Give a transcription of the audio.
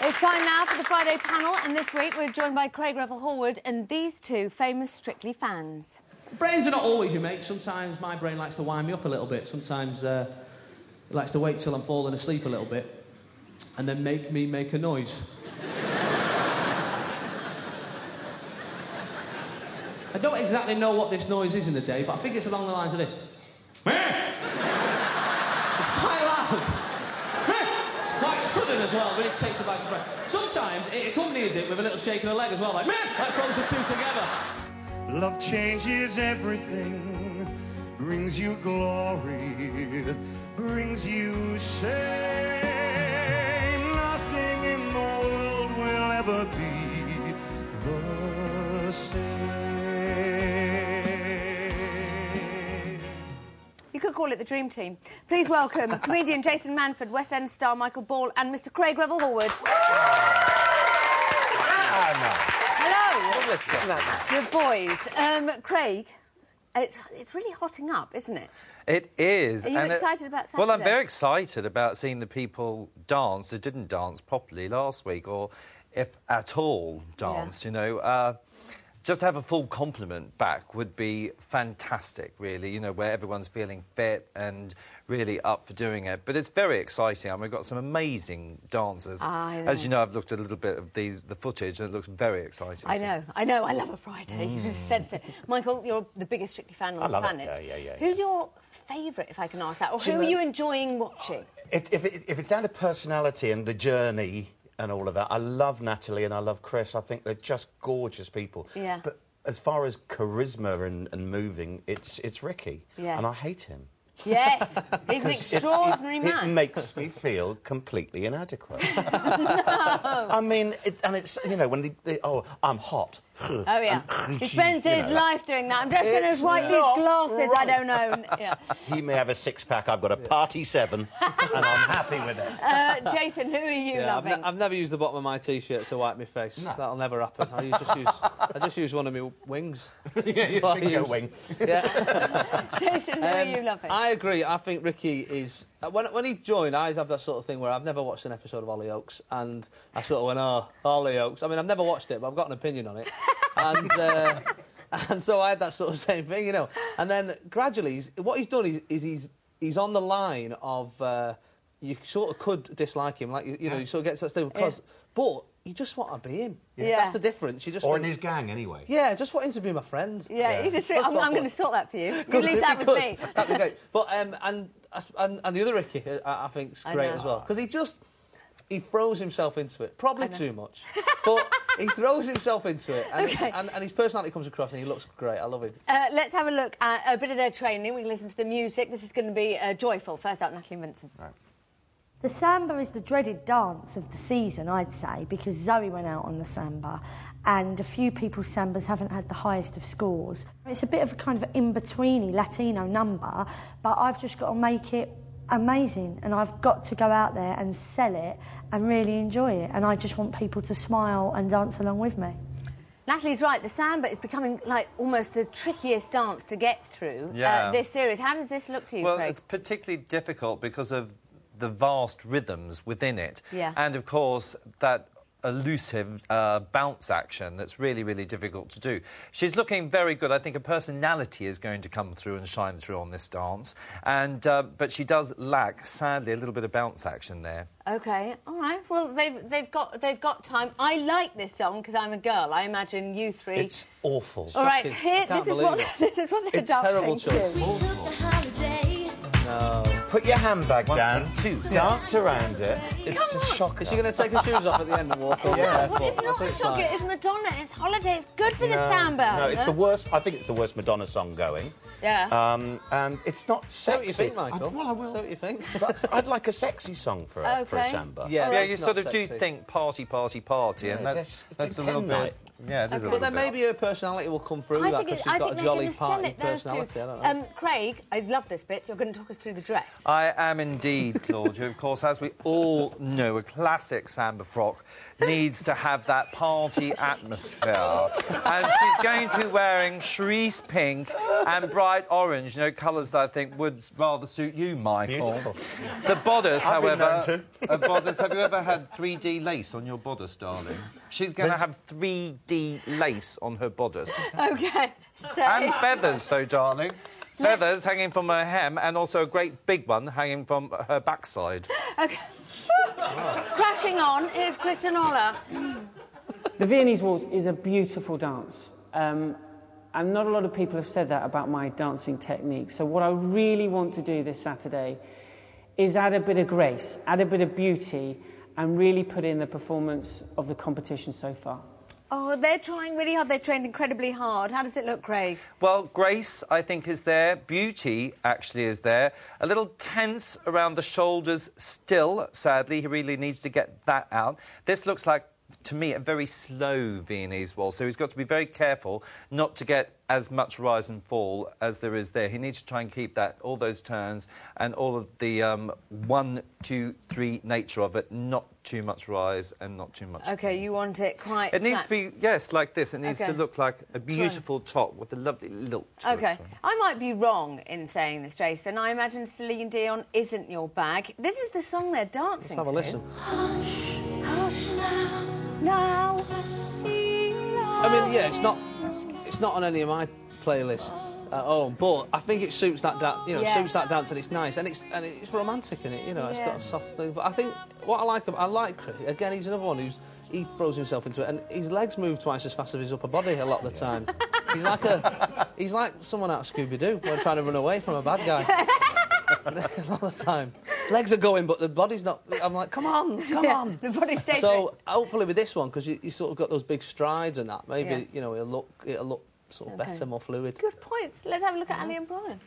It's time now for the Friday panel, and this week we're joined by Craig Revel-Horwood and these two famous Strictly fans. Brains are not always your mate. Sometimes my brain likes to wind me up a little bit. Sometimes it likes to wait till I'm falling asleep a little bit and then make me make a noise. I don't exactly know what this noise is in the day, but I think it's along the lines of this. It's quite loud. It's quite sudden as well, really takes you by surprise. Sometimes it accompanies it with a little shake of the leg as well, like throws the two together. Love changes everything, brings you glory, brings you shame. Nothing in the world will ever be the same. You could call it the Dream Team. Please welcome comedian Jason Manford, West End star Michael Ball and Mr Craig Revel-Horwood. Hello. The boys. Craig, it's really hotting up, isn't it? It is. Are you excited about Saturday? Well, I'm very excited about seeing the people dance who didn't dance properly last week, or if at all danced, you know. Just to have a full complement back would be fantastic, really, you know, where everyone's feeling fit and really up for doing it. But it's very exciting. I mean, we've got some amazing dancers. As you know, I've looked at a little bit of the footage, and it looks very exciting. I know. I love a Friday. You just sense it. Michael, you're the biggest Strictly fan on the planet. Yeah. Who's your favourite, if I can ask that? Or who are you enjoying watching? If it's down to personality and the journey and all of that, I love Natalie and I love Chris. I think they're just gorgeous people. Yeah. But as far as charisma and moving, it's Ricky. Yes. And I hate him. Yes, he's an extraordinary man. It makes me feel completely inadequate. No. I mean, it's you know, when I'm hot. Oh, yeah. He spends his life doing that. I'm just going to wipe these glasses, right. I don't know. Yeah. He may have a six-pack, I've got a party 7, and I'm happy with it. Jason, who are you loving? I've never used the bottom of my T-shirt to wipe my face. No. That'll never happen. I just use one of my wings. Yeah, your wing. Yeah. Jason, who are you loving? I agree. I think Ricky is... When he joined, I have that sort of thing where I've never watched an episode of Hollyoaks, and I sort of went, oh, Hollyoaks. I mean, I've never watched it, but I've got an opinion on it. And so I had that sort of same thing, you know. And then gradually, what he's done is he's on the line of... you sort of could dislike him, like, you know, you sort of get to that stage, because... But you just want to be him. Yeah. That's the difference. You just in his gang, anyway. Yeah, just want him to be my friend. Yeah. He's I'm going to sort that for you. You leave that with me. That'd be great. But, and the other Ricky, I think, is great as well. Because he throws himself into it. Probably too much. But he throws himself into it. And, and his personality comes across and he looks great. I love him. Let's have a look at a bit of their training. We can listen to the music. This is going to be joyful. First out, Natalie Vincent. Right. The samba is the dreaded dance of the season, I'd say, because Zoe went out on the samba and a few people's sambas haven't had the highest of scores. It's a bit of a kind of in-betweeny Latino number, but I've just got to make it amazing and I've got to go out there and sell it and really enjoy it, and I just want people to smile and dance along with me. Natalie's right, the samba is becoming like almost the trickiest dance to get through this series. How does this look to you, Craig? Well, it's particularly difficult because of the vast rhythms within it. Yeah. And, of course, that elusive bounce action that's really, really difficult to do. She's looking very good. I think her personality is going to come through and shine through on this dance. And but she does lack, sadly, a little bit of bounce action there. OK, all right. Well, they've got time. I like this song because I'm a girl. I imagine you three... It's awful. All right, here, this is what they're dancing to. No. Put your handbag down, dance around it. It's a shocker. Is she going to take her shoes off at the end and walk over barefoot? It's not a shocker, it's Madonna, it's Holiday, it's good for the samba. No, it's the worst, I think it's the worst Madonna song going. Yeah. And it's not sexy. Say what you think, Michael. Well, I will. Say what you think. But I'd like a sexy song for a samba. Yeah, you sort of do think party, party, party, and that's a little bit... Yeah, it is a But little then bit. maybe her personality will come through that because she's got a jolly party personality. I don't know. Craig, I love this bit. You're going to talk us through the dress. I am indeed, Claudia. Of course, as we all know, a classic samba frock needs to have that party atmosphere. And she's going to be wearing cerise pink and bright orange, you know, colours that I think would rather suit you, Michael. Beautiful. The bodice, I've been however... known A bodice, have you ever had 3D lace on your bodice, darling? She's going to have 3D lace on her bodice. OK, so... And feathers, though, darling. Feathers hanging from her hem and also a great big one hanging from her backside. OK. Crashing on, here's Chris and Ola. The Viennese Waltz is a beautiful dance. And not a lot of people have said that about my dancing technique. So what I really want to do this Saturday is add a bit of grace, add a bit of beauty, and really put in the performance of the competition so far. Oh, they're trying really hard. They've trained incredibly hard. How does it look, Craig? Well, grace, I think, is there. Beauty, actually, is there. A little tense around the shoulders still, sadly. He really needs to get that out. This looks like, to me, a very slow Viennese waltz, so he's got to be very careful not to get as much rise and fall as there is there. He needs to try and keep that, all those turns and all of the 1, 2, 3 nature of it, not too much rise and not too much... OK, you want it quite... It needs to be, yes, like this. It needs OK. to look like a beautiful top with a lovely lilt to OK. it. I might be wrong in saying this, Jason. I imagine Celine Dion isn't your bag. This is the song they're dancing Let's have a listen. Hush now, I mean, yeah, it's not on any of my playlists at home, but I think it suits that suits that dance, and it's nice, and it's romantic in it, you know. It's got a soft thing. But I think what I like Chris. Again, he's another one he throws himself into it, and his legs move twice as fast as his upper body a lot of the time. He's like someone out of Scooby-Doo when trying to run away from a bad guy. A lot of the time. Legs are going, but the body's not... I'm like, come on. The body stays... So, hopefully with this one, because you sort of got those big strides and that, maybe, you know, it'll look sort of better, more fluid. Good points. Let's have a look at Ali and Brian.